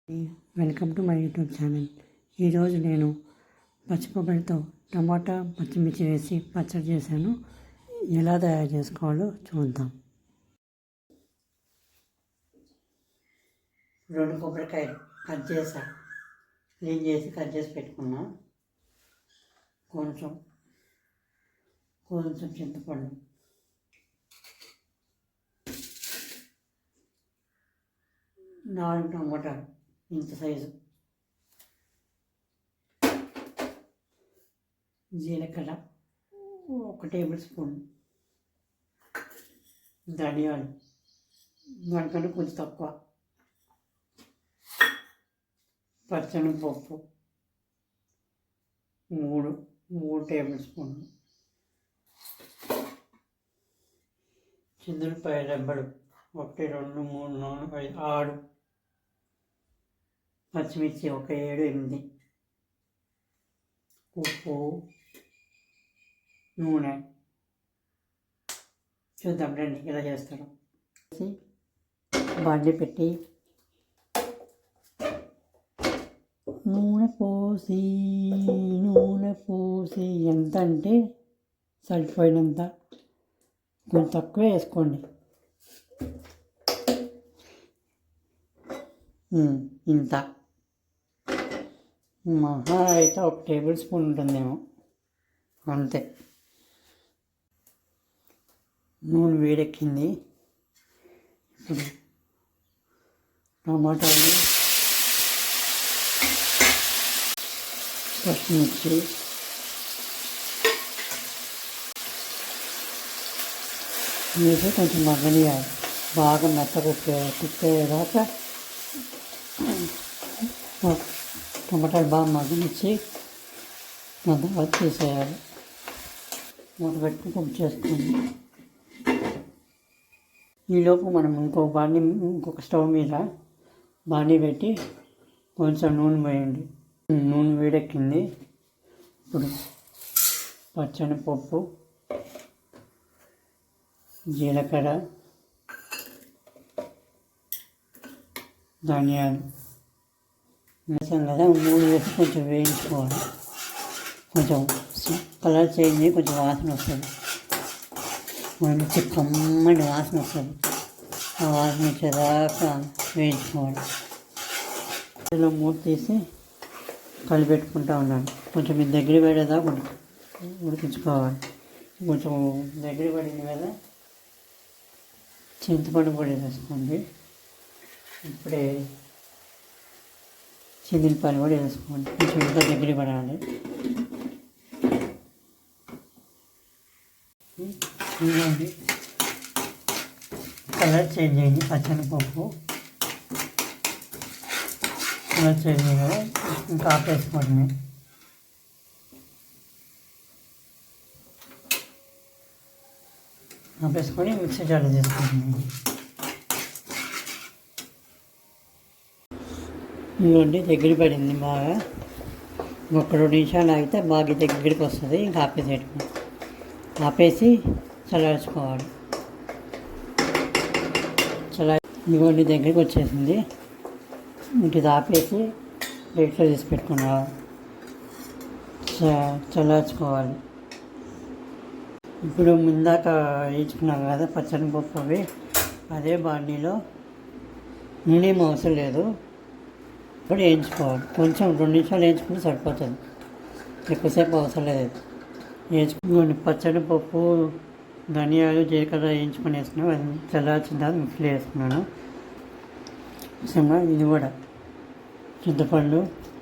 Welcome to my YouTube channel. ఈరోజు నేను పచ్చికొబ్బరితో టమాటా పచ్చిమిర్చి వేసి పచ్చడి చేశాను. ఎలా తయారు చేసుకోవాలో చూద్దాం. 2 కొబ్బరికాయలు కట్ చేసా, క్లీన్ చేసి కట్ చేసి పెట్టుకున్నా. కొంచెం చింతపండు, నాలుగు టమాటాలు ఇంత సైజు, జీలకర్ర 1 టేబుల్ స్పూన్, ధనియాలు దానికన్నా కొంచెం తక్కువ, పచ్చనిపప్పు 3 టేబుల్ స్పూన్లు, చిందులపాయ రెబ్బలు 1 2 3 4 5 6, పచ్చిమిర్చి 1 7 8, ఉప్పు, నూనె. చూద్దాం రండి ఎలా చేస్తారో. బాండి పెట్టి నూనె పోసి ఎంత అంటే సరిపోయినంత, కొంచెం తక్కువే వేసుకోండి. ఇంత మహా అయితే 1 టేబుల్ స్పూన్ ఉంటుందేమో, అంతే. నూనె వేడెక్కింది. ఇప్పుడు టమాటాలు, పచ్చిమిర్చి, వేసి కొంచెం మగ్గనియాలి. బాగా మెత్తగా కుక్కేదాకా టమాటాలు బాగా మగ్గనిచ్చి తర్వాత తీసేయాలి. మూత పెట్టుకుని కుక్ చేసుకోండి. ఈలోపు మనం ఇంకొక స్టవ్ మీద బాండీ పెట్టి కొంచెం నూనె వేయండి. నూనె వేడెక్కింది. ఇప్పుడు పచ్చనిపప్పు, జీలకర్ర, ధనియాలు వేసాం కదా, 3 వేసి కొంచెం వేయించుకోవాలి. కొంచెం కలర్ చేంజ్ అయ్యి కొంచెం వాసన వస్తుంది, మంచి కమ్మటి వాసన వస్తుంది. ఆ వాసన వచ్చేదాకా వేయించుకోవాలి. ఇందులో మూత తీసి కలిపెట్టుకుంటూ ఉండాలి. కొంచెం మీ దగ్గర పడేదాకా ఉడికించుకోవాలి. కొంచెం దగ్గర పడింది కదా, చింతపండు పొడి వేసుకోండి. ఇప్పుడే చింతపండు కూడా వేసుకోండి. కొంచెం ఇంకా దగ్గర పడాలి. ఇవ్వండి, కలర్ చేంజ్ అయింది. పచ్చనిపప్పు కలర్ చేంజ్ అయ్యి కదా, ఇంకా ఆపేసుకోండి. ఆపేసుకొని మిక్సీ జార్ చేసుకుంటున్నాను. ఇవ్వండి, దగ్గర పడింది బాగా. 1-2 నిమిషాలు ఆగితే బాగా దగ్గరికి వస్తుంది. ఇంకా ఆపేసి చల్లార్చుకోవాలి. ఇవ్వండి, దగ్గరికి వచ్చేసింది. ఇంక ఇది ఆపేసి ప్లేట్లో తీసి పెట్టుకున్నాను. చల్లార్చుకోవాలి. ఇప్పుడు ముందాక వేయించుకున్నాం కదా పచ్చనిపప్పు, అదే బాండీలో నూనె అవసరం లేదు, ఇప్పుడు వేయించుకోవాలి. కొంచెం 2 నిమిషాలు వేయించుకుంటే సరిపోతుంది, ఎక్కువసేపు అవసరం లేదు. వేయించుకోండి. పచ్చనిపప్పు, ధనియాలు, జీలకర్ర వేయించుకొని వేసుకున్నాను. అది చల్లార్చిన తర్వాత మిక్సీలో వేసుకున్నాను. ఇది కూడా చింతపండు,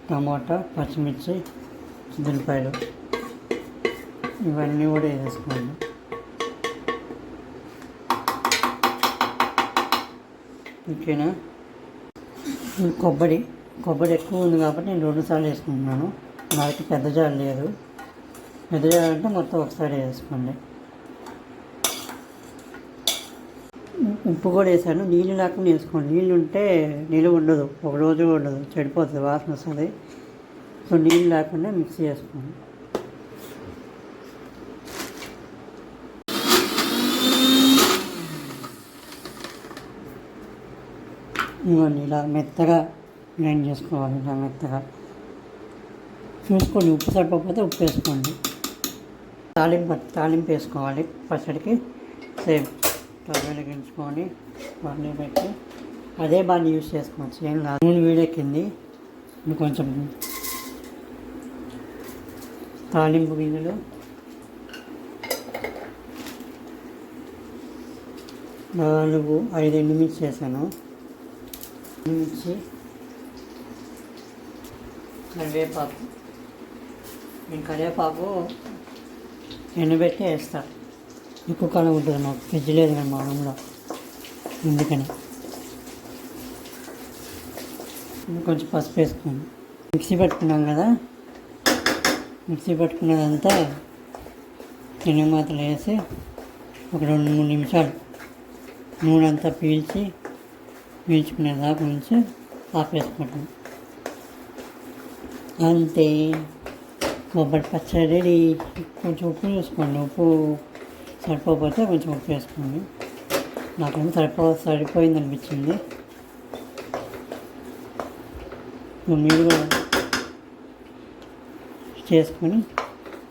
టమాటా, పచ్చిమిర్చి, చింతపాయలు ఇవన్నీ కూడా వేసుకోండి. ఓకేనా. కొబ్బరి ఎక్కువ ఉంది కాబట్టి నేను 2 సార్లు వేసుకుంటున్నాను. నాకు పెద్ద జారు లేదు. పెద్ద జారు అంటే మొత్తం ఒకసారి వేసుకోండి. ఉప్పు కూడా వేసాను. నీళ్ళు లేకుండా వేసుకోండి. నీళ్ళు ఉంటే నిలువ ఉండదు, 1 రోజు ఉండదు, చెడిపోతుంది, వాసన వస్తుంది. సో నీళ్ళు లేకుండా మిక్సీ చేసుకోండి. ఇవన్నీ ఇలా మెత్తగా గ్రైండ్ చేసుకోవాలి ఇలా మెత్తగా. చూసుకోండి, ఉప్పు సరిపోకపోతే ఉప్పు వేసుకోండి. తాలింపు వేసుకోవాలి పచ్చడికి. సేమ్ స్టవ్ వెలిగించుకొని బాండీ పెట్టి అదే బాండీ యూజ్ చేసుకోవచ్చు, ఏం కాదు. నూనె వేడెక్కింది, కొంచెం తాలింపు గింజలు, నాలుగు 5 ఎండుమిర్చి వేసాను. ఎండుమిర్చి, కరివేపాకు. నేను కరివేపాకు ఎండబెట్టి వేస్తాను, ఎక్కువ కాలం ఉంటుంది. నాకు ఫ్రిడ్జ్ లేదు కానీ మా రూమ్లో, అందుకని. కొంచెం పసుపు వేసుకోండి. మిక్సీ పట్టుకున్నాం కదా, మిక్సీ పట్టుకున్నదంతా తినే మాత్రలు వేసి ఒక 2-3 నిమిషాలు నూనె అంతా పీల్చుకునేదాకా నుంచి ఆపేసుకుంటాం. అంతే, కొబ్బరి పచ్చడి రెడీ. కొంచెం ఉప్పు చూసుకోండి, ఉప్పు సరిపోతే కొంచెం ఉప్పు వేసుకోండి. నాకేమో సరిపోయింది అనిపించింది. మీరు కూడా చేసుకొని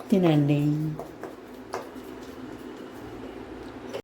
తినండి.